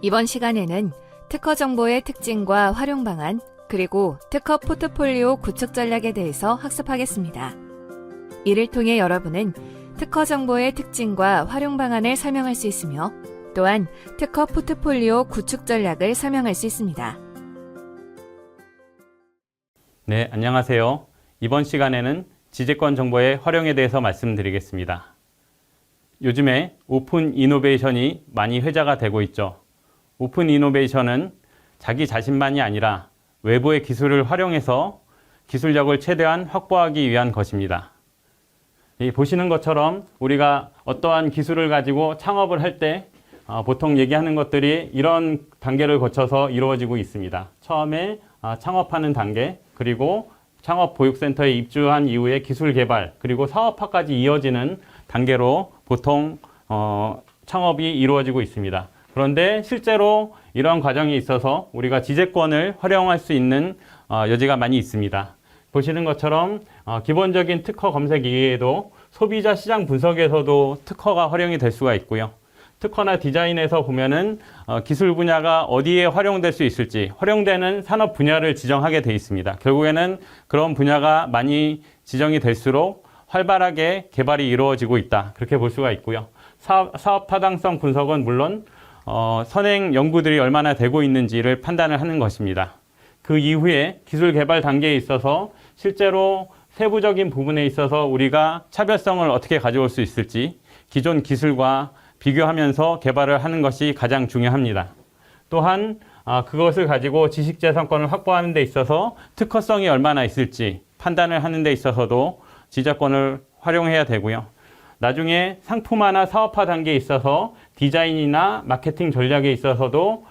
이번 시간에는 특허 정보의 특징과 활용 방안, 그리고 특허 포트폴리오 구축 전략에 대해서 학습하겠습니다. 이를 통해 여러분은 특허 정보의 특징과 활용 방안을 설명할 수 있으며 또한 특허 포트폴리오 구축 전략을 설명할 수 있습니다. 네, 안녕하세요. 이번 시간에는 지재권 정보의 활용에 대해서 말씀드리겠습니다. 요즘에 오픈 이노베이션이 많이 회자가 되고 있죠. 오픈 이노베이션은 자기 자신만이 아니라 외부의 기술을 활용해서 기술력을 최대한 확보하기 위한 것입니다. 보시는 것처럼 우리가 어떠한 기술을 가지고 창업을 할 때 보통 얘기하는 것들이 이런 단계를 거쳐서 이루어지고 있습니다. 처음에 창업하는 단계, 그리고 창업 보육센터에 입주한 이후에 기술 개발, 그리고 사업화까지 이어지는 단계로 보통 창업이 이루어지고 있습니다. 그런데 실제로 이러한 과정에 있어서 우리가 지재권을 활용할 수 있는 여지가 많이 있습니다. 보시는 것처럼 기본적인 특허 검색 이외에도 소비자 시장 분석에서도 특허가 활용이 될 수가 있고요. 특허나 디자인에서 보면은 기술 분야가 어디에 활용될 수 있을지 활용되는 산업 분야를 지정하게 돼 있습니다. 결국에는 그런 분야가 많이 지정이 될수록 활발하게 개발이 이루어지고 있다. 그렇게 볼 수가 있고요. 사업 타당성 분석은 물론 선행 연구들이 얼마나 되고 있는지를 판단을 하는 것입니다. 그 이후에 기술 개발 단계에 있어서 실제로 세부적인 부분에 있어서 우리가 차별성을 어떻게 가져올 수 있을지 기존 기술과 비교하면서 개발을 하는 것이 가장 중요합니다. 또한 그것을 가지고 지식재산권을 확보하는 데 있어서 특허성이 얼마나 있을지 판단을 하는 데 있어서도 지재권을 활용해야 되고요. 나중에 상품화나 사업화 단계에 있어서 디자인이나 마케팅 전략에 있어서도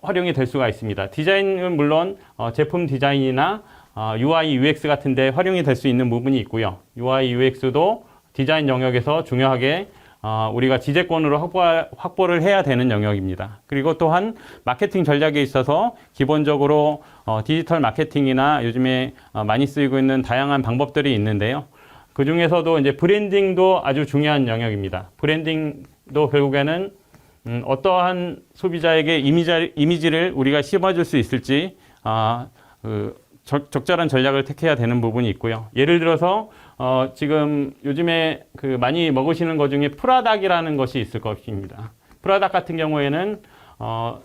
활용이 될 수가 있습니다. 디자인은 물론 제품 디자인이나 UI, UX 같은 데 활용이 될 수 있는 부분이 있고요. UI, UX도 디자인 영역에서 중요하게 우리가 지재권으로 확보를 해야 되는 영역입니다. 그리고 또한 마케팅 전략에 있어서 기본적으로 디지털 마케팅이나 요즘에 많이 쓰이고 있는 다양한 방법들이 있는데요. 그 중에서도 이제 브랜딩도 아주 중요한 영역입니다. 브랜딩도 결국에는 어떠한 소비자에게 이미지를 우리가 심어줄 수 있을지 적절한 전략을 택해야 되는 부분이 있고요. 예를 들어서 지금 요즘에 많이 먹으시는 것 중에 프라닭이라는 것이 있을 것입니다. 프라닭 같은 경우에는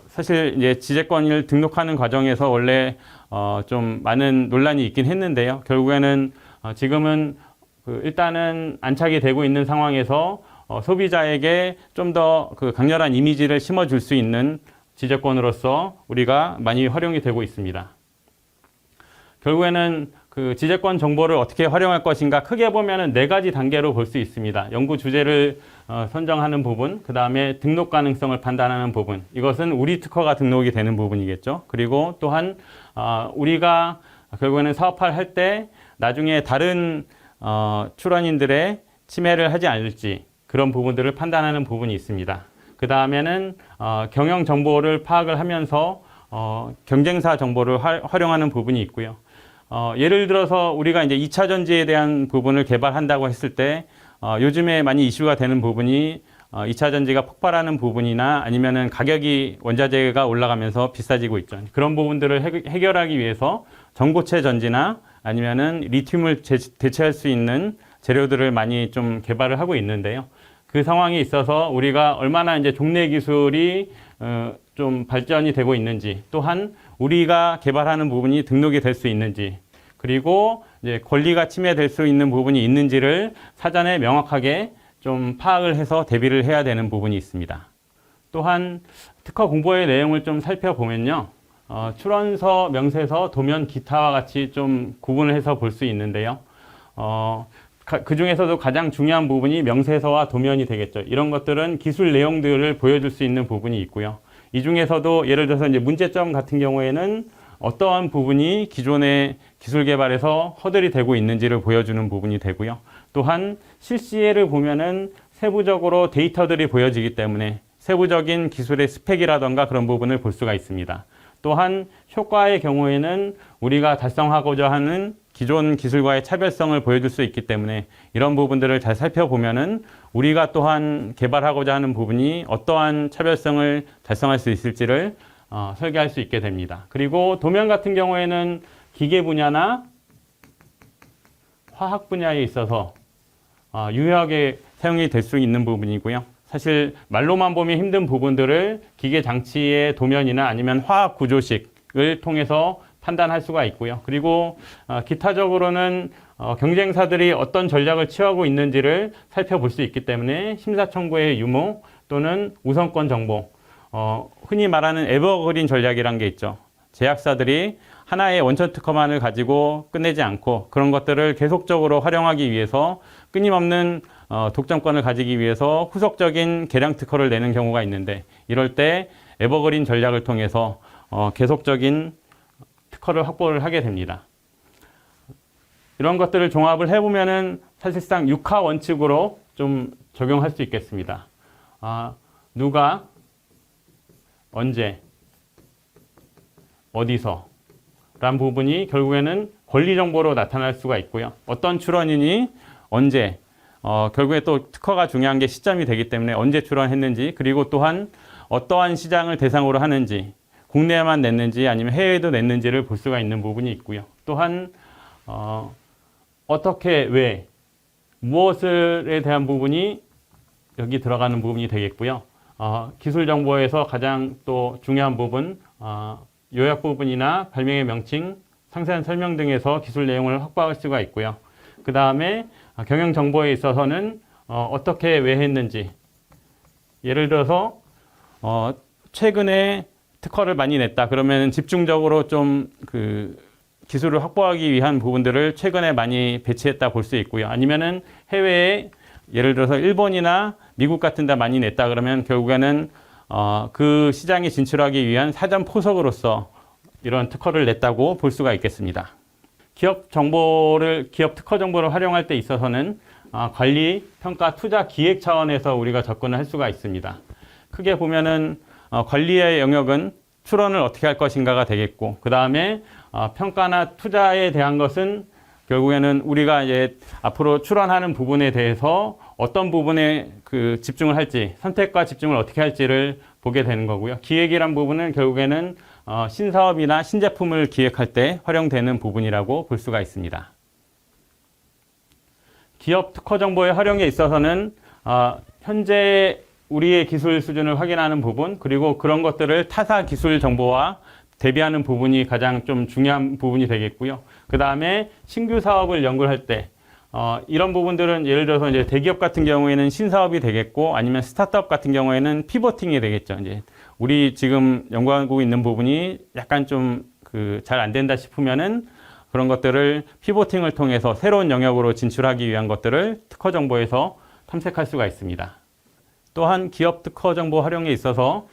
사실 이제 지재권을 등록하는 과정에서 원래 좀 많은 논란이 있긴 했는데요. 결국에는 지금은 일단은 안착이 되고 있는 상황에서 소비자에게 좀 더 강렬한 이미지를 심어줄 수 있는 지재권으로서 우리가 많이 활용이 되고 있습니다. 결국에는 지재권 정보를 어떻게 활용할 것인가 크게 보면은 4가지 단계로 볼 수 있습니다. 연구 주제를 선정하는 부분, 그 다음에 등록 가능성을 판단하는 부분. 이것은 우리 특허가 등록이 되는 부분이겠죠. 그리고 또한 우리가 결국에는 사업화를 할 때 나중에 다른 출원인들의 침해를 하지 않을지 그런 부분들을 판단하는 부분이 있습니다. 그 다음에는 경영 정보를 파악을 하면서 경쟁사 정보를 활용하는 부분이 있고요. 예를 들어서 우리가 이제 2차 전지에 대한 부분을 개발한다고 했을 때 요즘에 많이 이슈가 되는 부분이 2차 전지가 폭발하는 부분이나 아니면은 가격이 원자재가 올라가면서 비싸지고 있죠. 그런 부분들을 해결하기 위해서 전고체 전지나 아니면은 리튬을 대체할 수 있는 재료들을 많이 좀 개발을 하고 있는데요. 그 상황에 있어서 우리가 얼마나 이제 종래 기술이 좀 발전이 되고 있는지, 또한 우리가 개발하는 부분이 등록이 될 수 있는지, 그리고 이제 권리가 침해될 수 있는 부분이 있는지를 사전에 명확하게 좀 파악을 해서 대비를 해야 되는 부분이 있습니다. 또한 특허 공보의 내용을 좀 살펴보면요. 출원서, 명세서, 도면, 기타와 같이 좀 구분을 해서 볼 수 있는데요. 그 중에서도 가장 중요한 부분이 명세서와 도면이 되겠죠. 이런 것들은 기술 내용들을 보여줄 수 있는 부분이 있고요. 이 중에서도 예를 들어서 이제 문제점 같은 경우에는 어떠한 부분이 기존의 기술 개발에서 허들이 되고 있는지를 보여주는 부분이 되고요. 또한 실시에를 보면은 세부적으로 데이터들이 보여지기 때문에 세부적인 기술의 스펙이라던가 그런 부분을 볼 수가 있습니다. 또한 효과의 경우에는 우리가 달성하고자 하는 기존 기술과의 차별성을 보여줄 수 있기 때문에 이런 부분들을 잘 살펴보면은 우리가 또한 개발하고자 하는 부분이 어떠한 차별성을 달성할 수 있을지를 설계할 수 있게 됩니다. 그리고 도면 같은 경우에는 기계 분야나 화학 분야에 있어서 유효하게 사용이 될 수 있는 부분이고요. 사실 말로만 보면 힘든 부분들을 기계 장치의 도면이나 아니면 화학 구조식을 통해서 판단할 수가 있고요. 그리고 기타적으로는 경쟁사들이 어떤 전략을 취하고 있는지를 살펴볼 수 있기 때문에 심사청구의 유무 또는 우선권 정보, 흔히 말하는 에버그린 전략이란 게 있죠. 제약사들이 하나의 원천 특허만을 가지고 끝내지 않고 그런 것들을 계속적으로 활용하기 위해서 끊임없는 독점권을 가지기 위해서 후속적인 개량 특허를 내는 경우가 있는데, 이럴 때 에버그린 전략을 통해서 계속적인 특허를 확보를 하게 됩니다. 이런 것들을 종합을 해보면은 사실상 6하 원칙으로 좀 적용할 수 있겠습니다. 누가, 언제, 어디서 라는 부분이 결국에는 권리 정보로 나타날 수가 있고요. 어떤 출원이니, 언제, 결국에 또 특허가 중요한 게 시점이 되기 때문에 언제 출원했는지, 그리고 또한 어떠한 시장을 대상으로 하는지, 국내에만 냈는지 아니면 해외에도 냈는지를 볼 수가 있는 부분이 있고요. 또한 어떻게, 왜, 무엇에 대한 부분이 여기 들어가는 부분이 되겠고요. 기술 정보에서 가장 또 중요한 부분, 요약 부분이나 발명의 명칭, 상세한 설명 등에서 기술 내용을 확보할 수가 있고요. 그 다음에 경영 정보에 있어서는 어떻게, 왜 했는지, 예를 들어서 최근에 특허를 많이 냈다 그러면 집중적으로 좀 기술을 확보하기 위한 부분들을 최근에 많이 배치했다 볼 수 있고요. 아니면은 해외에 예를 들어서 일본이나 미국 같은 데 많이 냈다 그러면 결국에는 그 시장에 진출하기 위한 사전 포석으로서 이런 특허를 냈다고 볼 수가 있겠습니다. 기업 특허 정보를 활용할 때 있어서는 관리, 평가, 투자, 기획 차원에서 우리가 접근을 할 수가 있습니다. 크게 보면은 관리의 영역은 출원을 어떻게 할 것인가가 되겠고, 그 다음에 평가나 투자에 대한 것은 결국에는 우리가 이제 앞으로 출원하는 부분에 대해서 어떤 부분에 집중을 할지, 선택과 집중을 어떻게 할지를 보게 되는 거고요. 기획이란 부분은 결국에는 신사업이나 신제품을 기획할 때 활용되는 부분이라고 볼 수가 있습니다. 기업 특허 정보의 활용에 있어서는 현재 우리의 기술 수준을 확인하는 부분, 그리고 그런 것들을 타사 기술 정보와 대비하는 부분이 가장 좀 중요한 부분이 되겠고요. 그 다음에 신규 사업을 연구할 때 이런 부분들은 예를 들어서 이제 대기업 같은 경우에는 신사업이 되겠고, 아니면 스타트업 같은 경우에는 피보팅이 되겠죠. 이제 우리 지금 연구하고 있는 부분이 약간 좀 잘 안 된다 싶으면은 그런 것들을 피보팅을 통해서 새로운 영역으로 진출하기 위한 것들을 특허 정보에서 탐색할 수가 있습니다. 또한 기업 특허 정보 활용에 있어서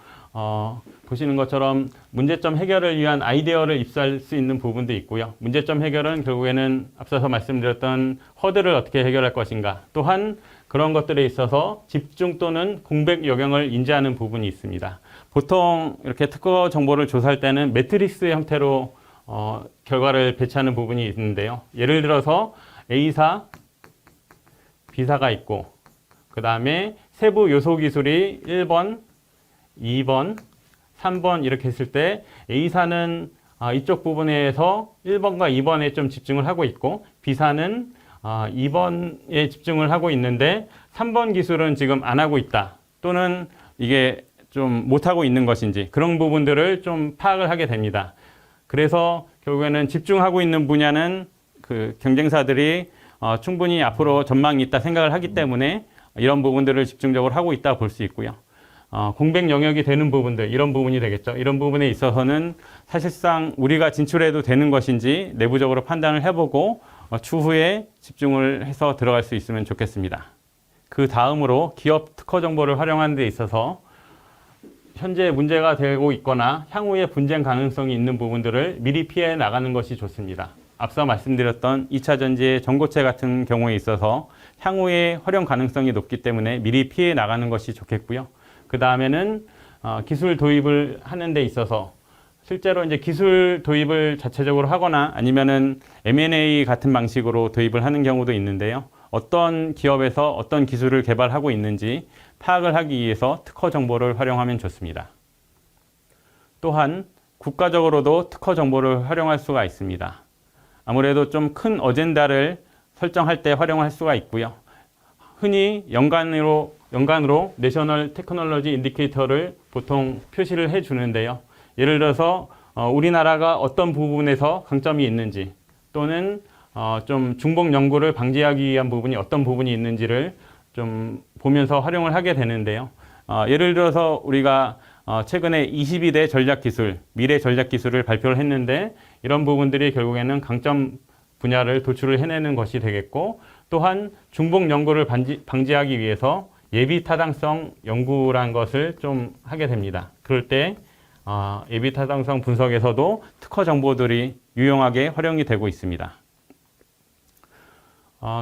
보시는 것처럼 문제점 해결을 위한 아이디어를 입수할 수 있는 부분도 있고요. 문제점 해결은 결국에는 앞서서 말씀드렸던 허들을 어떻게 해결할 것인가, 또한 그런 것들에 있어서 집중 또는 공백 요령을 인지하는 부분이 있습니다. 보통 이렇게 특허 정보를 조사할 때는 매트리스 형태로 결과를 배치하는 부분이 있는데요. 예를 들어서 A사, B사가 있고, 그 다음에 세부 요소 기술이 1번, 2번, 3번 이렇게 했을 때 A사는 이쪽 부분에서 1번과 2번에 좀 집중을 하고 있고, B사는 2번에 집중을 하고 있는데 3번 기술은 지금 안 하고 있다, 또는 이게 좀 못하고 있는 것인지, 그런 부분들을 좀 파악을 하게 됩니다. 그래서 결국에는 집중하고 있는 분야는 경쟁사들이 충분히 앞으로 전망이 있다 생각을 하기 때문에 이런 부분들을 집중적으로 하고 있다 볼 수 있고요. 공백 영역이 되는 부분들, 이런 부분이 되겠죠. 이런 부분에 있어서는 사실상 우리가 진출해도 되는 것인지 내부적으로 판단을 해보고 추후에 집중을 해서 들어갈 수 있으면 좋겠습니다. 그 다음으로 기업 특허 정보를 활용하는 데 있어서 현재 문제가 되고 있거나 향후에 분쟁 가능성이 있는 부분들을 미리 피해 나가는 것이 좋습니다. 앞서 말씀드렸던 2차 전지의 전고체 같은 경우에 있어서 향후에 활용 가능성이 높기 때문에 미리 피해 나가는 것이 좋겠고요. 그 다음에는 기술 도입을 하는 데 있어서 실제로 이제 기술 도입을 자체적으로 하거나 아니면은 M&A 같은 방식으로 도입을 하는 경우도 있는데요. 어떤 기업에서 어떤 기술을 개발하고 있는지 파악을 하기 위해서 특허 정보를 활용하면 좋습니다. 또한 국가적으로도 특허 정보를 활용할 수가 있습니다. 아무래도 좀 큰 어젠다를 설정할 때 활용할 수가 있고요. 흔히 연간으로 내셔널 테크놀로지 인디케이터를 보통 표시를 해 주는데요. 예를 들어서 우리나라가 어떤 부분에서 강점이 있는지 또는 좀 중복 연구를 방지하기 위한 부분이 어떤 부분이 있는지를 좀 보면서 활용을 하게 되는데요. 예를 들어서 우리가 최근에 22대 전략기술, 미래 전략기술을 발표를 했는데 이런 부분들이 결국에는 강점 분야를 도출을 해내는 것이 되겠고 또한 중복 연구를 방지하기 위해서 예비 타당성 연구란 것을 좀 하게 됩니다. 그럴 때 예비 타당성 분석에서도 특허 정보들이 유용하게 활용이 되고 있습니다.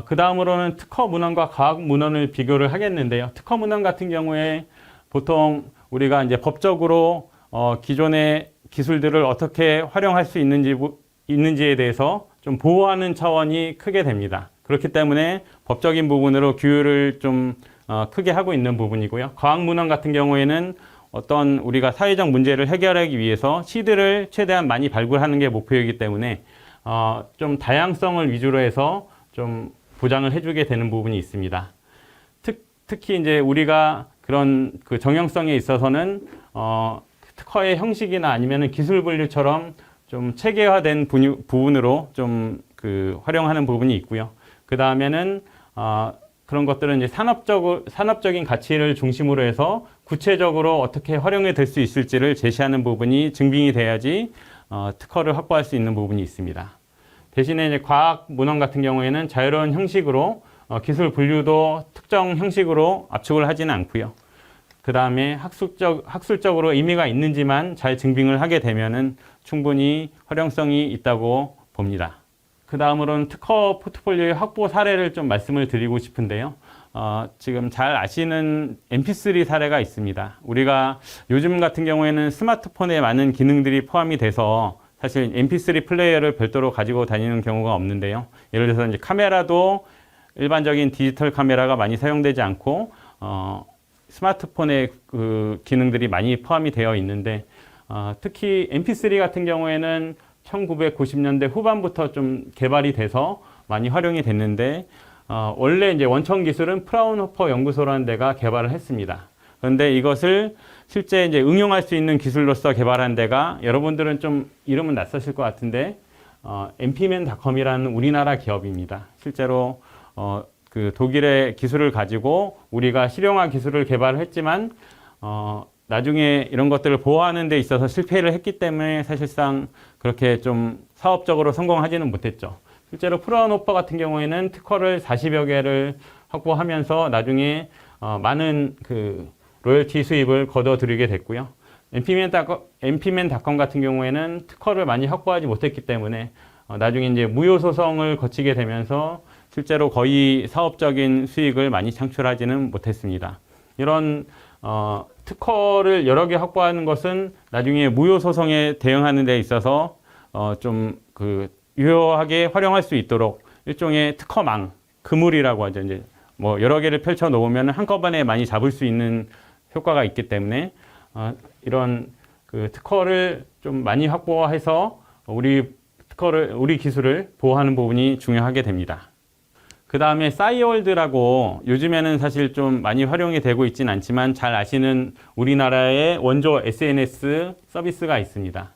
그 다음으로는 특허 문헌과 과학 문헌을 비교를 하겠는데요. 특허 문헌 같은 경우에 보통 우리가 이제 법적으로 기존의 기술들을 어떻게 활용할 수 있는지에 대해서 좀 보호하는 차원이 크게 됩니다. 그렇기 때문에 법적인 부분으로 규율을 좀 크게 하고 있는 부분이고요. 과학 문헌 같은 경우에는 어떤 우리가 사회적 문제를 해결하기 위해서 시들을 최대한 많이 발굴하는 게 목표이기 때문에 좀 다양성을 위주로 해서 좀 보장을 해주게 되는 부분이 있습니다. 특히 이제 우리가 그런 그 정형성에 있어서는 특허의 형식이나 아니면은 기술 분류처럼 좀 체계화된 부분으로 좀 그 활용하는 부분이 있고요. 그 다음에는 그런 것들은 이제 산업적인 가치를 중심으로 해서 구체적으로 어떻게 활용이 될 수 있을지를 제시하는 부분이 증빙이 돼야지 특허를 확보할 수 있는 부분이 있습니다. 대신에 이제 과학 문헌 같은 경우에는 자유로운 형식으로 기술 분류도 특정 형식으로 압축을 하지는 않고요. 그 다음에 학술적으로 의미가 있는지만 잘 증빙을 하게 되면은 충분히 활용성이 있다고 봅니다. 그 다음으로는 특허 포트폴리오의 확보 사례를 좀 말씀을 드리고 싶은데요. 지금 잘 아시는 MP3 사례가 있습니다. 우리가 요즘 같은 경우에는 스마트폰에 많은 기능들이 포함이 돼서 사실 MP3 플레이어를 별도로 가지고 다니는 경우가 없는데요. 예를 들어서 이제 카메라도 일반적인 디지털 카메라가 많이 사용되지 않고 스마트폰에 그 기능들이 많이 포함이 되어 있는데 특히 MP3 같은 경우에는 1990년대 후반부터 좀 개발이 돼서 많이 활용이 됐는데 원래 이제 원천 기술은 프라운호퍼 연구소라는 데가 개발을 했습니다. 그런데 이것을 실제 이제 응용할 수 있는 기술로서 개발한 데가 여러분들은 좀 이름은 낯서실 것 같은데 mp-man.com이라는 우리나라 기업입니다. 실제로 그 독일의 기술을 가지고 우리가 실용화 기술을 개발을 했지만 나중에 이런 것들을 보호하는 데 있어서 실패를 했기 때문에 사실상 그렇게 좀 사업적으로 성공하지는 못했죠. 실제로 프라운호퍼 같은 경우에는 특허를 40여 개를 확보하면서 나중에 많은 그 로열티 수입을 거둬들이게 됐고요. mp-man.com 같은 경우에는 특허를 많이 확보하지 못했기 때문에 나중에 이제 무효 소송을 거치게 되면서 실제로 거의 사업적인 수익을 많이 창출하지는 못했습니다. 이런 특허를 여러 개 확보하는 것은 나중에 무효 소송에 대응하는 데 있어서 좀 그 유효하게 활용할 수 있도록 일종의 특허망, 그물이라고 하죠. 이제 뭐 여러 개를 펼쳐 놓으면 한꺼번에 많이 잡을 수 있는 효과가 있기 때문에 이런 그 특허를 좀 많이 확보해서 우리 기술을 보호하는 부분이 중요하게 됩니다. 그 다음에 싸이월드라고 요즘에는 사실 좀 많이 활용이 되고 있진 않지만 잘 아시는 우리나라의 원조 SNS 서비스가 있습니다.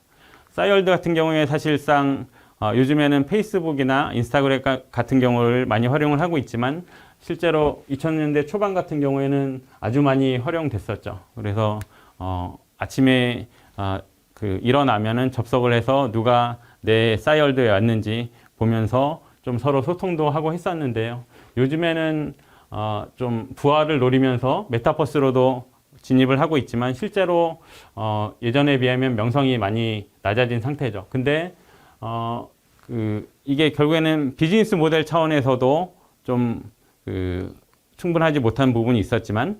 싸이월드 같은 경우에 사실상 요즘에는 페이스북이나 인스타그램 같은 경우를 많이 활용을 하고 있지만 실제로 2000년대 초반 같은 경우에는 아주 많이 활용됐었죠. 그래서 아침에 일어나면은 접속을 해서 누가 내 싸이월드에 왔는지 보면서 좀 서로 소통도 하고 했었는데요. 요즘에는 좀 부활을 노리면서 메타버스로도 진입을 하고 있지만 실제로 예전에 비하면 명성이 많이 낮아진 상태죠. 근데 이게 결국에는 비즈니스 모델 차원에서도 좀 충분하지 못한 부분이 있었지만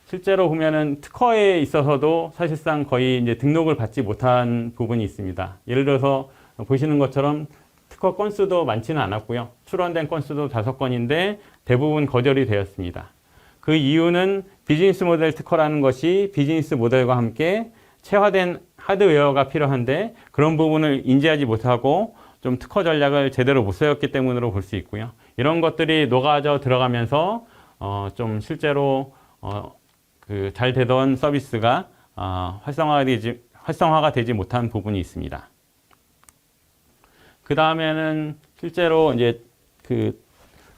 실제로 보면은 특허에 있어서도 사실상 거의 이제 등록을 받지 못한 부분이 있습니다. 예를 들어서 보시는 것처럼 특허 건수도 많지는 않았고요. 출원된 건수도 5건인데 대부분 거절이 되었습니다. 그 이유는 비즈니스 모델 특허라는 것이 비즈니스 모델과 함께 체화된 하드웨어가 필요한데 그런 부분을 인지하지 못하고 좀 특허 전략을 제대로 못 세웠기 때문으로 볼 수 있고요. 이런 것들이 녹아져 들어가면서 좀 실제로 잘 되던 서비스가 활성화가 되지 못한 부분이 있습니다. 그 다음에는 실제로 이제 그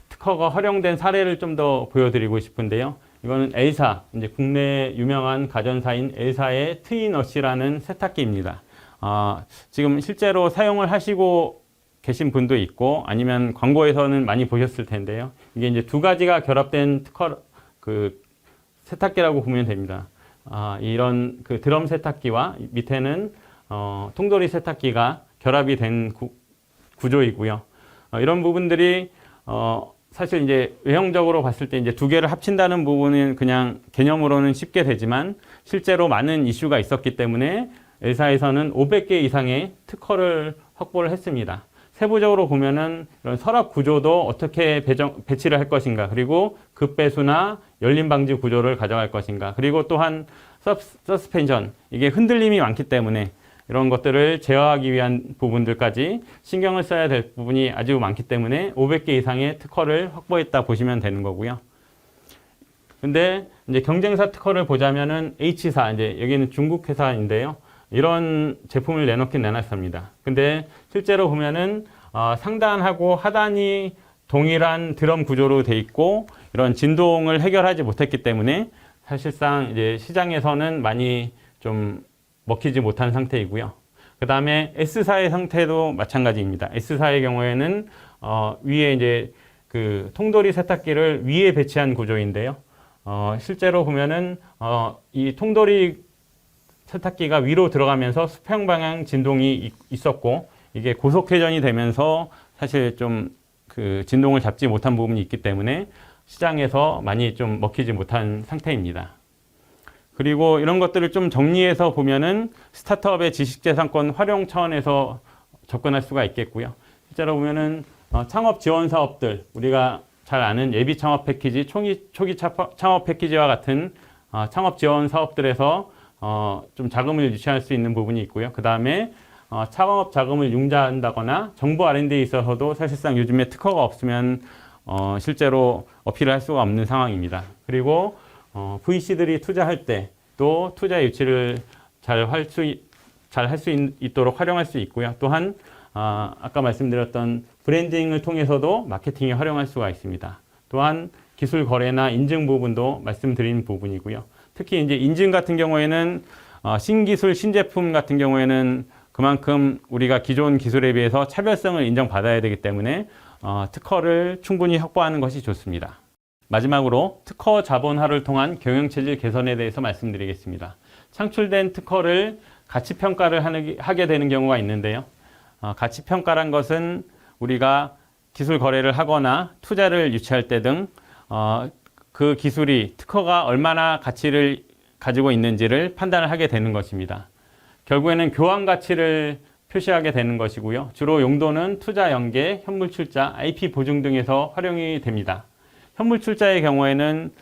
특허가 활용된 사례를 좀 더 보여드리고 싶은데요. 이거는 엘사, 이제 국내 유명한 가전사인 엘사의 트윈워시라는 세탁기입니다. 지금 실제로 사용을 하시고 계신 분도 있고 아니면 광고에서는 많이 보셨을 텐데요. 이게 이제 두 가지가 결합된 세탁기라고 보면 됩니다. 이런 그 드럼 세탁기와 밑에는 통돌이 세탁기가 결합이 된 구조이고요. 이런 부분들이 사실 이제 외형적으로 봤을 때 이제 두 개를 합친다는 부분은 그냥 개념으로는 쉽게 되지만 실제로 많은 이슈가 있었기 때문에 엘사에서는 500개 이상의 특허를 확보를 했습니다. 세부적으로 보면은 이런 서랍 구조도 어떻게 배치를 할 것인가, 그리고 급배수나 열림 방지 구조를 가져갈 것인가, 그리고 또한 서스펜션, 이게 흔들림이 많기 때문에 이런 것들을 제어하기 위한 부분들까지 신경을 써야 될 부분이 아주 많기 때문에 500개 이상의 특허를 확보했다 보시면 되는 거고요. 근데 이제 경쟁사 특허를 보자면은 H사, 이제 여기는 중국 회사인데요. 이런 제품을 내놓긴 내놨습니다. 근데 실제로 보면은 상단하고 하단이 동일한 드럼 구조로 돼 있고 이런 진동을 해결하지 못했기 때문에 사실상 이제 시장에서는 많이 좀 먹히지 못한 상태이고요. 그 다음에 S사의 상태도 마찬가지입니다. S사의 경우에는 위에 이제 그 통돌이 세탁기를 위에 배치한 구조인데요. 실제로 보면은 이 통돌이 세탁기가 위로 들어가면서 수평 방향 진동이 있었고 이게 고속 회전이 되면서 사실 좀 그 진동을 잡지 못한 부분이 있기 때문에 시장에서 많이 좀 먹히지 못한 상태입니다. 그리고 이런 것들을 좀 정리해서 보면은 스타트업의 지식재산권 활용 차원에서 접근할 수가 있겠고요. 실제로 보면은 창업 지원 사업들, 우리가 잘 아는 예비 창업 패키지, 초기 창업 패키지와 같은 창업 지원 사업들에서 좀 자금을 유치할 수 있는 부분이 있고요. 그 다음에 창업 자금을 융자한다거나 정보 R&D에 있어서도 사실상 요즘에 특허가 없으면 실제로 어필을 할 수가 없는 상황입니다. 그리고 VC들이 투자할 때 또 투자 유치를 잘 할 수 있도록 활용할 수 있고요. 또한 아까 말씀드렸던 브랜딩을 통해서도 마케팅에 활용할 수가 있습니다. 또한 기술 거래나 인증 부분도 말씀드린 부분이고요. 특히 이제 인증 같은 경우에는 신기술, 신제품 같은 경우에는 그만큼 우리가 기존 기술에 비해서 차별성을 인정받아야 되기 때문에 특허를 충분히 확보하는 것이 좋습니다. 마지막으로 특허 자본화를 통한 경영체질 개선에 대해서 말씀드리겠습니다. 창출된 특허를 가치평가를 하게 되는 경우가 있는데요. 가치평가란 것은 우리가 기술 거래를 하거나 투자를 유치할 때 등 그 기술이 특허가 얼마나 가치를 가지고 있는지를 판단을 하게 되는 것입니다. 결국에는 교환 가치를 표시하게 되는 것이고요. 주로 용도는 투자 연계, 현물 출자, IP 보증 등에서 활용이 됩니다. 현물 출자의 경우에는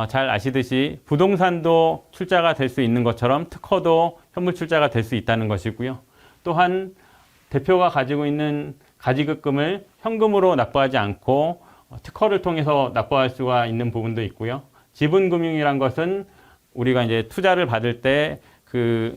잘 아시듯이 부동산도 출자가 될 수 있는 것처럼 특허도 현물 출자가 될 수 있다는 것이고요. 또한 대표가 가지고 있는 가지급금을 현금으로 납부하지 않고 특허를 통해서 납부할 수가 있는 부분도 있고요. 지분금융이란 것은 우리가 이제 투자를 받을 때 그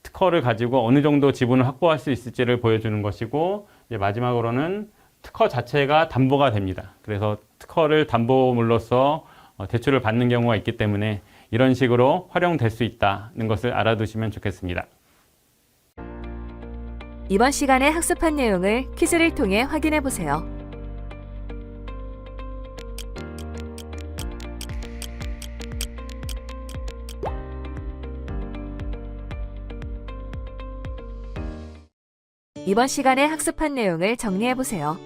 특허를 가지고 어느 정도 지분을 확보할 수 있을지를 보여주는 것이고, 이제 마지막으로는 특허 자체가 담보가 됩니다. 그래서 특허를 담보물로서 대출을 받는 경우가 있기 때문에 이런 식으로 활용될 수 있다는 것을 알아두시면 좋겠습니다. 이번 시간에 학습한 내용을 퀴즈를 통해 확인해 보세요. 이번 시간에 학습한 내용을 정리해 보세요.